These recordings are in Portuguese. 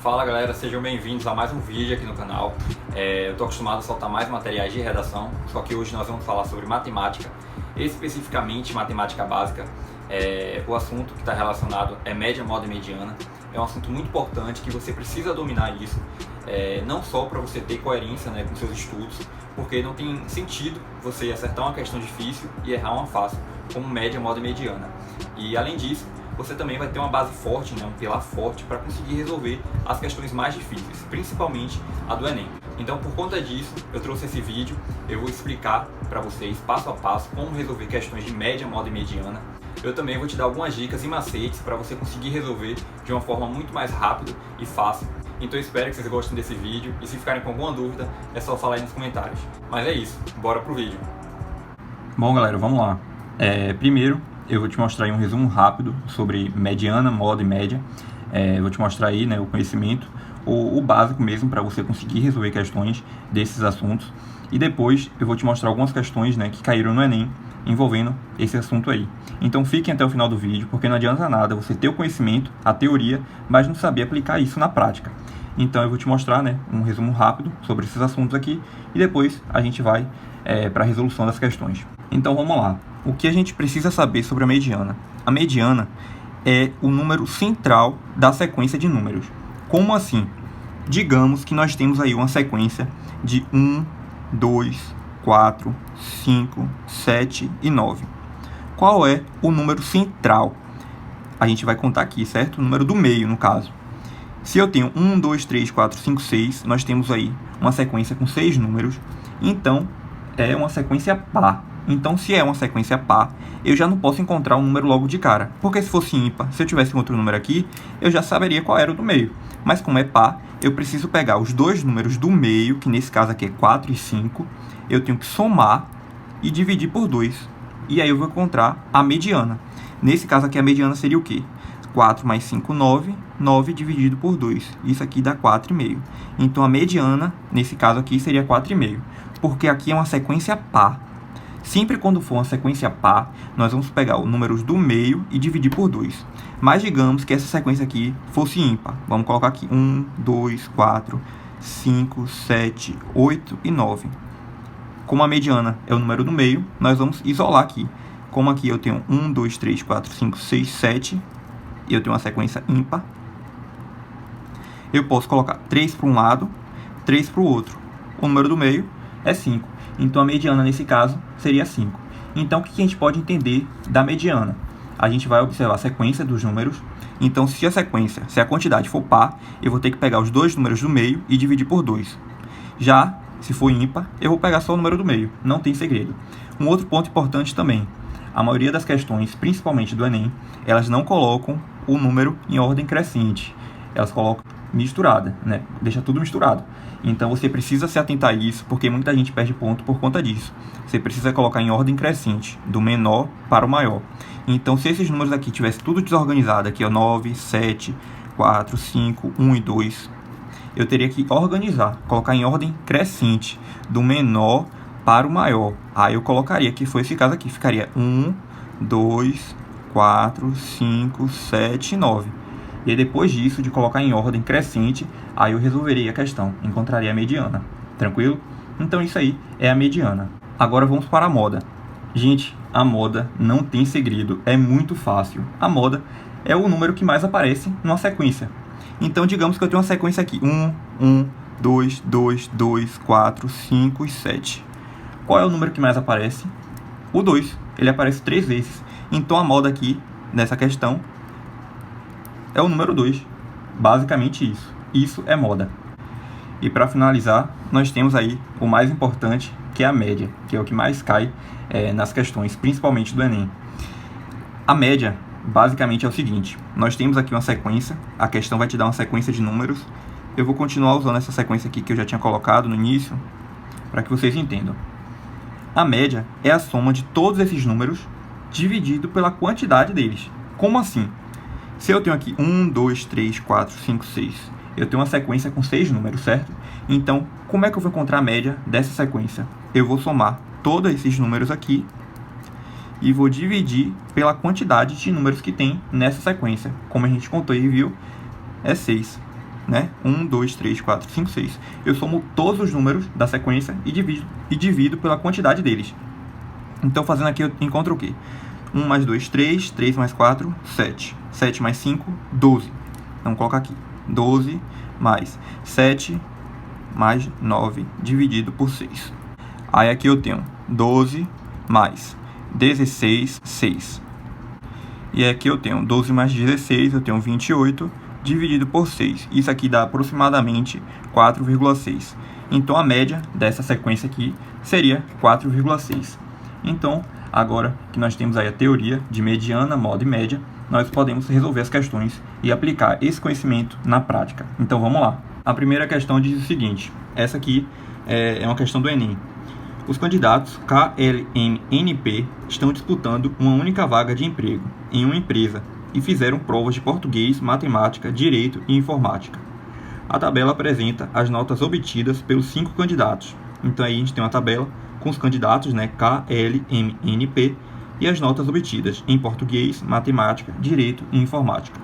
Fala galera, sejam bem-vindos a mais um vídeo aqui no canal. Eu estou acostumado a soltar mais materiais de redação, só que hoje nós vamos falar sobre matemática, especificamente matemática básica. O assunto que está relacionado é média, moda e mediana. É um assunto muito importante que você precisa dominar isso, não só para você ter coerência, com seus estudos, porque não tem sentido você acertar uma questão difícil e errar uma fácil, como média, moda e mediana. E além disso, você também vai ter uma base forte, um pilar forte para conseguir resolver as questões mais difíceis, principalmente a do Enem. Então, por conta disso, eu trouxe esse vídeo, eu vou explicar para vocês, passo a passo, como resolver questões de média, moda e mediana. Eu também vou te dar algumas dicas e macetes para você conseguir resolver de uma forma muito mais rápida e fácil. Então eu espero que vocês gostem desse vídeo e se ficarem com alguma dúvida, é só falar aí nos comentários. Mas é isso, bora pro vídeo. Bom galera, vamos lá. Primeiro, eu vou te mostrar aí um resumo rápido sobre mediana, moda e média. Vou te mostrar aí o conhecimento, o básico mesmo para você conseguir resolver questões desses assuntos. E depois eu vou te mostrar algumas questões que caíram no Enem envolvendo esse assunto aí. Então fiquem até o final do vídeo, porque não adianta nada você ter o conhecimento, a teoria, mas não saber aplicar isso na prática. Então eu vou te mostrar um resumo rápido sobre esses assuntos aqui e depois a gente vai para a resolução das questões. Então vamos lá. O que a gente precisa saber sobre a mediana? A mediana é o número central da sequência de números. Como assim? Digamos que nós temos aí uma sequência de 1, 2, 4, 5, 7 e 9. Qual é o número central? A gente vai contar aqui, certo? O número do meio, no caso. Se eu tenho 1, 2, 3, 4, 5, 6, nós temos aí uma sequência com 6 números. Então, é uma sequência par. Então, se é uma sequência par, eu já não posso encontrar um número logo de cara. Porque se fosse ímpar, se eu tivesse um outro número aqui, eu já saberia qual era o do meio. Mas como é par, eu preciso pegar os dois números do meio, que nesse caso aqui é 4 e 5. Eu tenho que somar e dividir por 2. E aí eu vou encontrar a mediana. Nesse caso aqui, a mediana seria o quê? 4 mais 5, 9. 9 dividido por 2. Isso aqui dá 4,5. Então, a mediana, nesse caso aqui, seria 4,5. Porque aqui é uma sequência par. Sempre quando for uma sequência par, nós vamos pegar os números do meio e dividir por 2. Mas digamos que essa sequência aqui fosse ímpar. Vamos colocar aqui 1, 2, 4, 5, 7, 8 e 9. Como a mediana é o número do meio, nós vamos isolar aqui. Como aqui eu tenho 1, 2, 3, 4, 5, 6, 7, e eu tenho uma sequência ímpar, eu posso colocar 3 para um lado, 3 para o outro. O número do meio é 5. Então, a mediana, nesse caso, seria 5. Então, o que a gente pode entender da mediana? A gente vai observar a sequência dos números. Então, se a quantidade for par, eu vou ter que pegar os dois números do meio e dividir por 2. Já, se for ímpar, eu vou pegar só o número do meio. Não tem segredo. Um outro ponto importante também. A maioria das questões, principalmente do Enem, elas não colocam o número em ordem crescente. Elas colocam misturada, Deixa tudo misturado. Então você precisa se atentar a isso, porque muita gente perde ponto por conta disso. Você precisa colocar em ordem crescente, do menor para o maior. Então, se esses números aqui tivessem tudo desorganizado, aqui 9, 7, 4, 5, 1 e 2, eu teria que organizar, colocar em ordem crescente, do menor para o maior. Aí eu colocaria, que foi esse caso aqui, ficaria 1, 2, 4, 5, 7 e 9. E aí, depois disso, de colocar em ordem crescente, aí eu resolveria a questão, encontraria a mediana. Tranquilo? Então isso aí é a mediana. Agora vamos para a moda. Gente, a moda não tem segredo, é muito fácil. A moda é o número que mais aparece numa sequência. Então digamos que eu tenho uma sequência aqui, 1, 1, 2, 2, 2, 4, 5 e 7. Qual é o número que mais aparece? O 2, ele aparece 3 vezes. Então a moda aqui, nessa questão, é o número 2. Basicamente isso. Isso é moda. E para finalizar, nós temos aí o mais importante, que é a média, que é o que mais cai nas questões, principalmente do Enem. A média, basicamente, é o seguinte. Nós temos aqui uma sequência. A questão vai te dar uma sequência de números. Eu vou continuar usando essa sequência aqui que eu já tinha colocado no início, para que vocês entendam. A média é a soma de todos esses números dividido pela quantidade deles. Como assim? Se eu tenho aqui 1, 2, 3, 4, 5, 6, eu tenho uma sequência com 6 números, certo? Então, como é que eu vou encontrar a média dessa sequência? Eu vou somar todos esses números aqui e vou dividir pela quantidade de números que tem nessa sequência. Como a gente contou e viu, é 6. né? 1, 2, 3, 4, 5, 6. Eu somo todos os números da sequência e divido pela quantidade deles. Então, fazendo aqui, eu encontro o quê? 1 mais 2, 3. 3 mais 4, 7. 7 mais 5, 12. Então, coloca aqui. 12 mais 7 mais 9 dividido por 6. Aí, aqui eu tenho 12 mais 16, 6. E aqui eu tenho 12 mais 16, eu tenho 28 dividido por 6. Isso aqui dá aproximadamente 4,6. Então, a média dessa sequência aqui seria 4,6. Então, agora que nós temos aí a teoria de mediana, moda e média, nós podemos resolver as questões e aplicar esse conhecimento na prática. Então, vamos lá. A primeira questão diz o seguinte. Essa aqui é uma questão do Enem. Os candidatos KLMNP estão disputando uma única vaga de emprego em uma empresa e fizeram provas de português, matemática, direito e informática. A tabela apresenta as notas obtidas pelos 5 candidatos. Então aí a gente tem uma tabela com os candidatos, né, KLMNP, e as notas obtidas em português, matemática, direito e informática.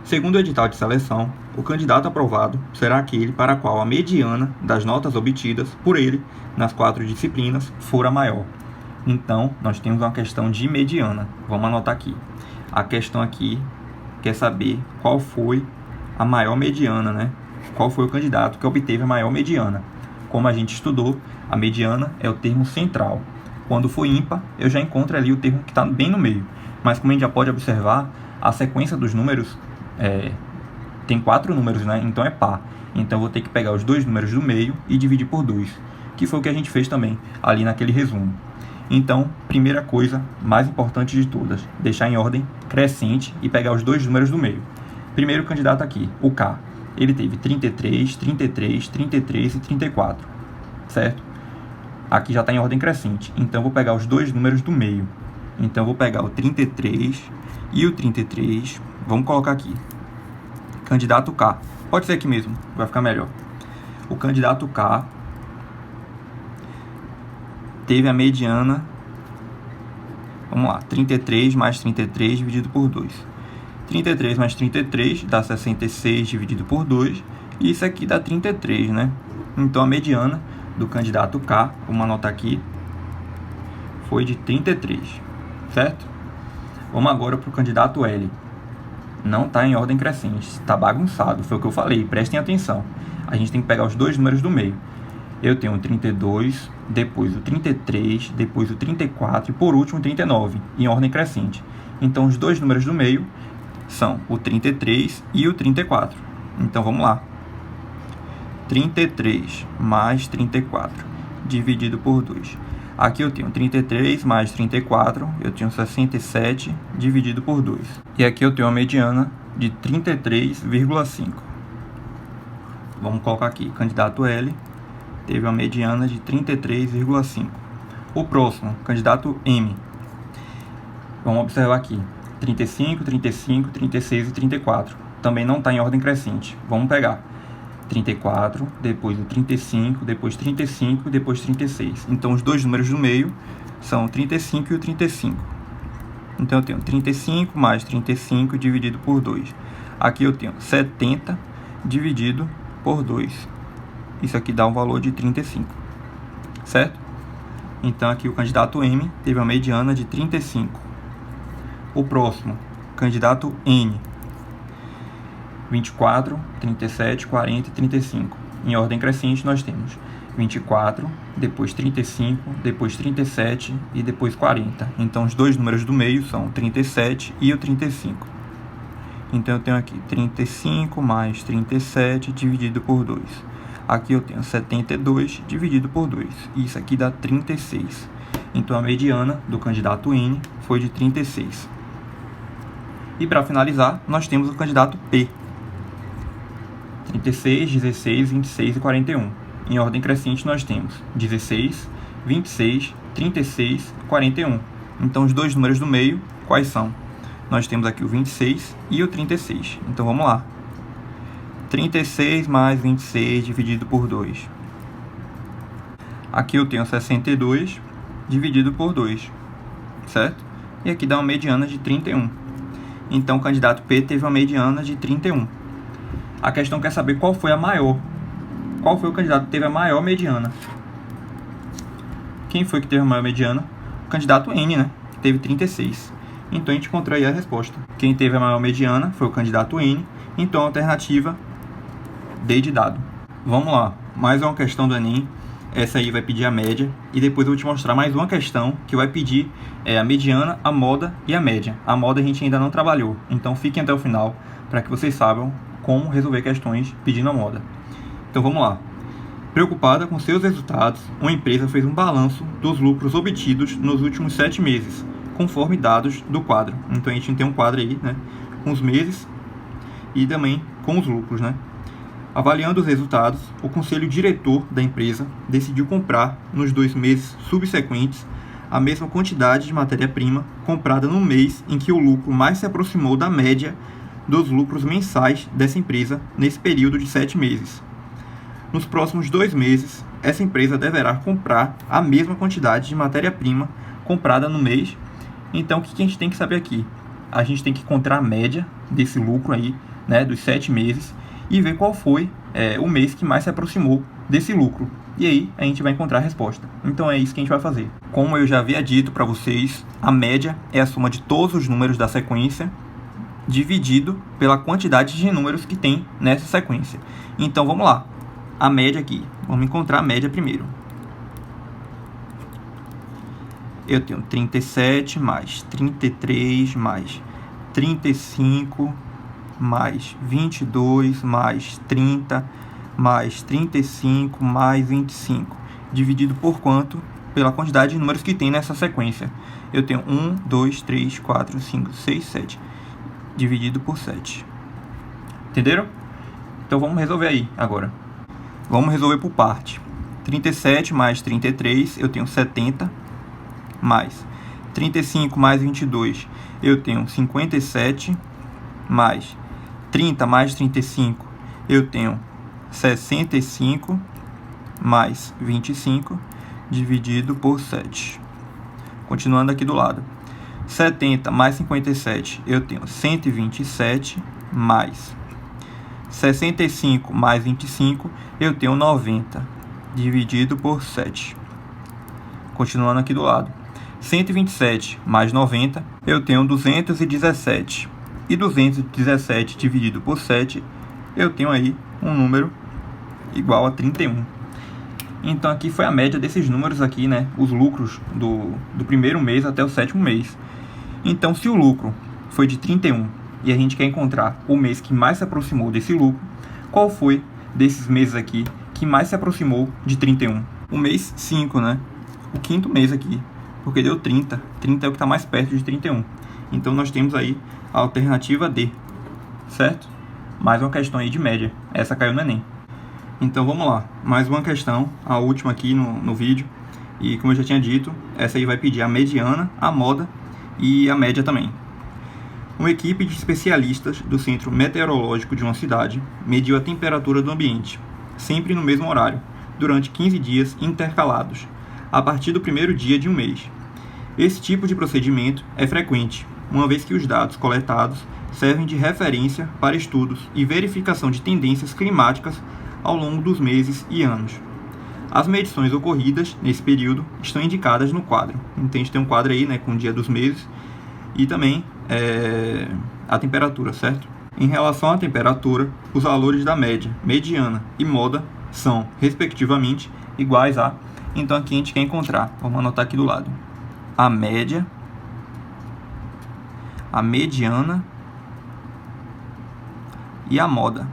Segundo o edital de seleção, o candidato aprovado será aquele para a qual a mediana das notas obtidas por ele nas 4 disciplinas for a maior. Então, nós temos uma questão de mediana. Vamos anotar aqui. A questão aqui quer saber qual foi a maior mediana, né? Qual foi o candidato que obteve a maior mediana. Como a gente estudou, a mediana é o termo central. Quando for ímpar, eu já encontro ali o termo que está bem no meio. Mas como a gente já pode observar, a sequência dos números tem 4 números, né? Então é par. Então eu vou ter que pegar os 2 números do meio e dividir por 2, que foi o que a gente fez também ali naquele resumo. Então, primeira coisa, mais importante de todas, deixar em ordem crescente e pegar os 2 números do meio. Primeiro candidato aqui, o K, ele teve 33, 33, 33 e 34, certo? Aqui já está em ordem crescente, então eu vou pegar os 2 números do meio. Então eu vou pegar o 33 e o 33, vamos colocar aqui. Candidato K, pode ser aqui mesmo, vai ficar melhor. O candidato K teve a mediana, vamos lá, 33 mais 33 dividido por 2. 33 mais 33 dá 66 dividido por 2, e isso aqui dá 33, né? Então a mediana do candidato K, vamos anotar aqui, foi de 33, certo? Vamos agora para o candidato L. Não está em ordem crescente, está bagunçado, foi o que eu falei, prestem atenção. A gente tem que pegar os 2 números do meio. Eu tenho o 32, depois o 33, depois o 34 e por último o 39, em ordem crescente. Então os 2 números do meio são o 33 e o 34. Então vamos lá. 33 mais 34 dividido por 2. Aqui eu tenho 33 mais 34, eu tenho 67 dividido por 2. E aqui eu tenho a mediana de 33,5. Vamos colocar aqui, candidato L teve uma mediana de 33,5. O próximo, candidato M. Vamos observar aqui, 35, 35, 36 e 34. Também não está em ordem crescente. Vamos pegar 34, depois o 35, depois 35 e depois 36. Então, os 2 números do meio são o 35 e o 35. Então, eu tenho 35 mais 35 dividido por 2. Aqui eu tenho 70 dividido por 2. Isso aqui dá um valor de 35, certo? Então, aqui o candidato M teve uma mediana de 35. O próximo, candidato N. 24, 37, 40 e 35. Em ordem crescente, nós temos 24, depois 35, depois 37 e depois 40. Então, os 2 números do meio são o 37 e o 35. Então, eu tenho aqui 35 mais 37 dividido por 2. Aqui eu tenho 72 dividido por 2. E isso aqui dá 36. Então, a mediana do candidato N foi de 36. E, para finalizar, nós temos o candidato P. 36, 16, 26 e 41. Em ordem crescente, nós temos 16, 26, 36 e 41. Então, os 2 números do meio, quais são? Nós temos aqui o 26 e o 36. Então, vamos lá. 36 mais 26 dividido por 2. Aqui eu tenho 62 dividido por 2, certo? E aqui dá uma mediana de 31. Então, o candidato P teve uma mediana de 31. A questão quer saber qual foi a maior. Qual foi o candidato que teve a maior mediana? Quem foi que teve a maior mediana? O candidato N, né? Que teve 36. Então a gente encontrou aí a resposta. Quem teve a maior mediana foi o candidato N. Então a alternativa D de dado. Vamos lá. Mais uma questão do Enem. Essa aí vai pedir a média. E depois eu vou te mostrar mais uma questão que vai pedir a mediana, a moda e a média. A moda a gente ainda não trabalhou. Então fiquem até o final para que vocês saibam como resolver questões pedindo a moda. Então vamos lá. Preocupada com seus resultados, uma empresa fez um balanço dos lucros obtidos nos últimos 7 meses, conforme dados do quadro. Então a gente tem um quadro aí, né, com os meses e também com os lucros, né? Avaliando os resultados, o conselho diretor da empresa decidiu comprar nos 2 meses subsequentes a mesma quantidade de matéria-prima comprada no mês em que o lucro mais se aproximou da média dos lucros mensais dessa empresa nesse período de 7 meses. Nos próximos 2 meses, essa empresa deverá comprar a mesma quantidade de matéria-prima comprada no mês. Então, o que a gente tem que saber aqui? A gente tem que encontrar a média desse lucro aí, né, dos 7 meses, e ver qual foi o mês que mais se aproximou desse lucro. E aí, a gente vai encontrar a resposta. Então, é isso que a gente vai fazer. Como eu já havia dito para vocês, a média é a soma de todos os números da sequência dividido pela quantidade de números que tem nessa sequência. Então, vamos lá. A média aqui. Vamos encontrar a média primeiro. Eu tenho 37 mais 33 mais 35 mais 22 mais 30 mais 35 mais 25. Dividido por quanto? Pela quantidade de números que tem nessa sequência. Eu tenho 1, 2, 3, 4, 5, 6, 7. Dividido por 7. Entenderam? Então vamos resolver aí agora. Vamos resolver por parte. 37 mais 33, eu tenho 70, mais 35 mais 22, eu tenho 57, mais 30 mais 35, eu tenho 65, mais 25, dividido por 7. Continuando aqui do lado. 70 mais 57, eu tenho 127, mais 65 mais 25, eu tenho 90, dividido por 7. Continuando aqui do lado. 127 mais 90, eu tenho 217. E 217 dividido por 7, eu tenho aí um número igual a 31. Então aqui foi a média desses números aqui, né? Os lucros do primeiro mês até o 7º mês. Então se o lucro foi de 31 e a gente quer encontrar o mês que mais se aproximou desse lucro, qual foi desses meses aqui que mais se aproximou de 31? O mês 5, né? O 5º mês aqui, porque deu 30. 30 é o que está mais perto de 31. Então nós temos aí a alternativa D, certo? Mais uma questão aí de média. Essa caiu no Enem. Então vamos lá. Mais uma questão, a última aqui no vídeo. E como eu já tinha dito, essa aí vai pedir a mediana, a moda e a média também. Uma equipe de especialistas do Centro Meteorológico de uma cidade mediu a temperatura do ambiente, sempre no mesmo horário, durante 15 dias intercalados, a partir do primeiro dia de um mês. Esse tipo de procedimento é frequente, uma vez que os dados coletados servem de referência para estudos e verificação de tendências climáticas ao longo dos meses e anos. As medições ocorridas nesse período estão indicadas no quadro. Então a gente tem um quadro aí, né, com o dia dos meses e também a temperatura, certo? Em relação à temperatura, os valores da média, mediana e moda são, respectivamente, iguais a... Então aqui a gente quer encontrar, vamos anotar aqui do lado, a média, a mediana e a moda.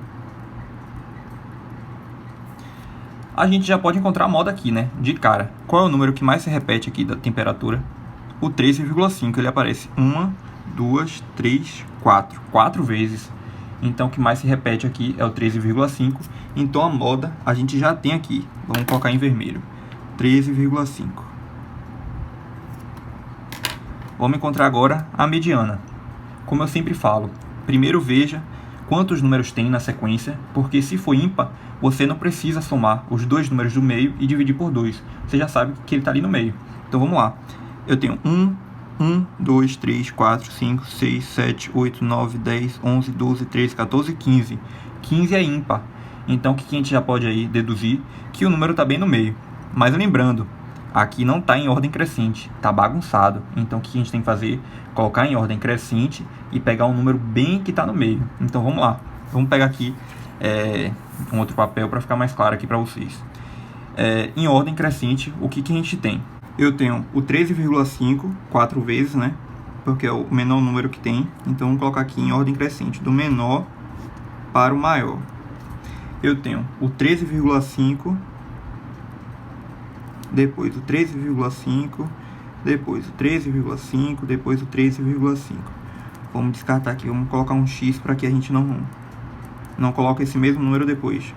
A gente já pode encontrar a moda aqui, né? De cara. Qual é o número que mais se repete aqui da temperatura? O 13,5. Ele aparece 1, 2, 3, 4. 4 vezes. Então, o que mais se repete aqui é o 13,5. Então, a moda a gente já tem aqui. Vamos colocar em vermelho. 13,5. Vamos encontrar agora a mediana. Como eu sempre falo, primeiro veja quantos números tem na sequência, porque se for ímpar, você não precisa somar os dois números do meio e dividir por 2. Você já sabe que ele está ali no meio. Então vamos lá. Eu tenho 1, 2, 3, 4, 5, 6, 7, 8, 9, 10, 11, 12, 13, 14, 15. 15 é ímpar. Então, o que a gente já pode aí deduzir? Que o número está bem no meio. Mas lembrando, aqui não está em ordem crescente, está bagunçado. Então, o que a gente tem que fazer? Colocar em ordem crescente e pegar um número bem que está no meio. Então, vamos lá. Vamos pegar aqui um outro papel para ficar mais claro aqui para vocês. Em ordem crescente, o que a gente tem? Eu tenho o 13,5, 4 vezes, né? Porque é o menor número que tem. Então, vamos colocar aqui em ordem crescente, do menor para o maior. Eu tenho o 13,5, depois o 13,5, depois o 13,5, depois o 13,5. Vamos descartar aqui, vamos colocar um X para que a gente não coloque esse mesmo número depois.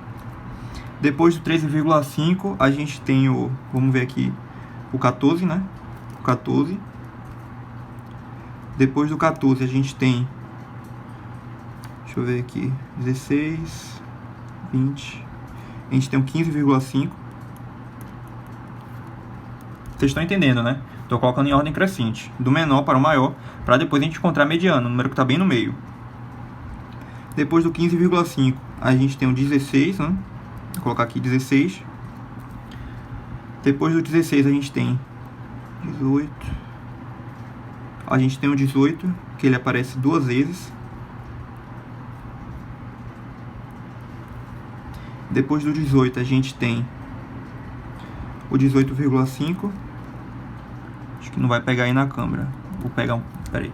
Depois do 13,5, a gente tem o, vamos ver aqui, o 14, né? O 14. Depois do 14, a gente tem, deixa eu ver aqui, 16, 20. A gente tem o 15,5. Vocês estão entendendo, né? Estou colocando em ordem crescente, do menor para o maior, para depois a gente encontrar a mediana, o número que está bem no meio. Depois do 15,5, a gente tem o 16, né? Vou colocar aqui 16. Depois do 16, a gente tem 18. A gente tem o 18, que ele aparece 2 vezes. Depois do 18, a gente tem o 18,5. Acho que não vai pegar aí na câmera. Vou pegar um... Pera aí.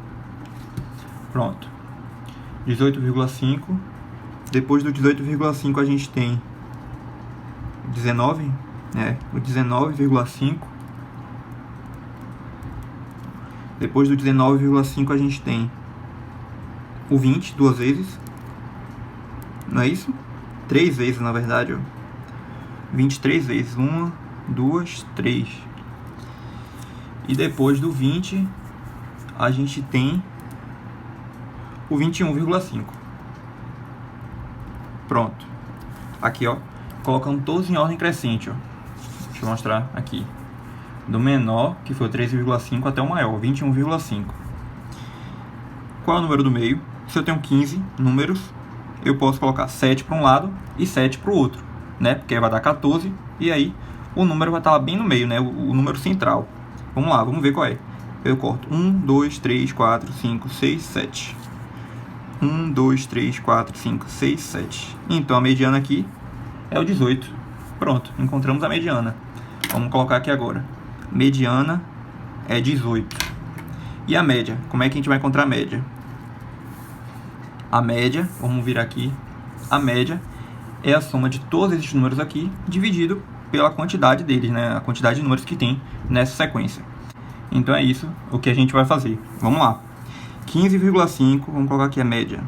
Pronto. 18,5. Depois do 18,5, a gente tem 19. O 19,5. Depois do 19,5 a gente tem o 20, 2 vezes. Não é isso? 3 vezes, na verdade, ó. 23 vezes. 1, 2, 3. E depois do 20, a gente tem o 21,5. Pronto. Aqui, ó. Colocando todos em ordem crescente, ó. Deixa eu mostrar aqui. Do menor, que foi o 13,5, até o maior, 21,5. Qual é o número do meio? Se eu tenho 15 números, eu posso colocar 7 para um lado e 7 para o outro, né? Porque vai dar 14 e aí o número vai estar lá bem no meio, né? O número central. Vamos lá, vamos ver qual é. Eu corto 1, 2, 3, 4, 5, 6, 7. 1, 2, 3, 4, 5, 6, 7. Então a mediana aqui é o 18. Pronto, encontramos a mediana. Vamos colocar aqui agora. Mediana é 18. E a média? Como é que a gente vai encontrar a média? A média, vamos vir aqui. A média é a soma de todos esses números aqui, dividido pela quantidade deles, né? A quantidade de números que tem nessa sequência. Então é isso o que a gente vai fazer. Vamos lá. 15,5, vamos colocar aqui a média.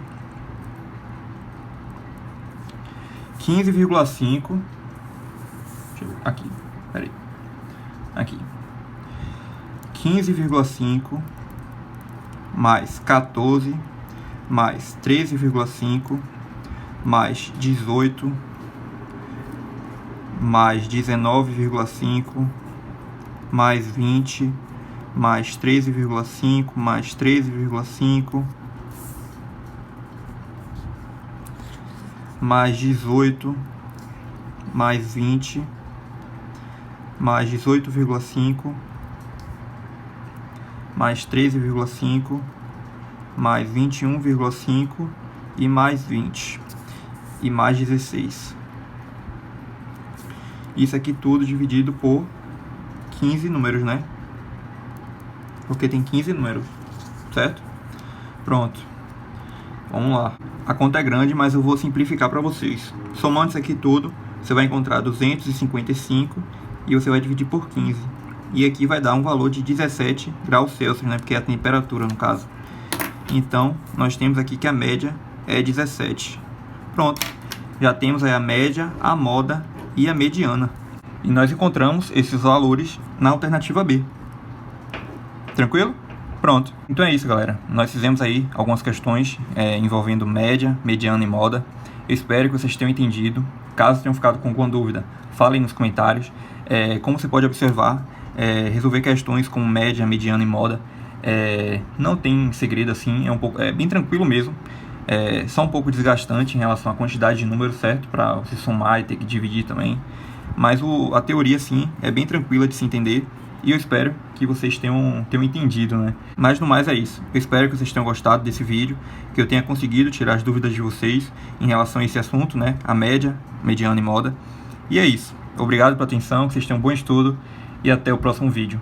15,5. Deixa eu ver. Aqui, peraí. Aqui. 15,5 mais 14 mais 13,5 mais 18 mais 19,5 mais 20 mais 13,5 mais 13,5 mais 18 mais 20 mais 18,5 mais 13,5 mais 21,5 e mais 20 e mais 16. Isso aqui tudo dividido por 15 números, né? Porque tem 15 números, certo? Pronto. Vamos lá. A conta é grande, mas eu vou simplificar para vocês. Somando isso aqui tudo, você vai encontrar 255 e você vai dividir por 15. E aqui vai dar um valor de 17 graus Celsius, né? Porque é a temperatura, no caso. Então, nós temos aqui que a média é 17. Pronto. Já temos aí a média, a moda e a mediana. E nós encontramos esses valores na alternativa B. Tranquilo? Pronto. Então é isso, galera. Nós fizemos aí algumas questões envolvendo média, mediana e moda. Eu espero que vocês tenham entendido. Caso tenham ficado com alguma dúvida, falem nos comentários. Como você pode observar, resolver questões como média, mediana e moda não tem segredo assim, é bem tranquilo mesmo. são um pouco desgastantes em relação à quantidade de números, certo? Para você somar e ter que dividir também. Mas a teoria, sim, é bem tranquila de se entender. E eu espero que vocês tenham entendido, né? Mas no mais é isso. Eu espero que vocês tenham gostado desse vídeo, que eu tenha conseguido tirar as dúvidas de vocês em relação a esse assunto, né? A média, mediana e moda. E é isso. Obrigado pela atenção, que vocês tenham um bom estudo e até o próximo vídeo.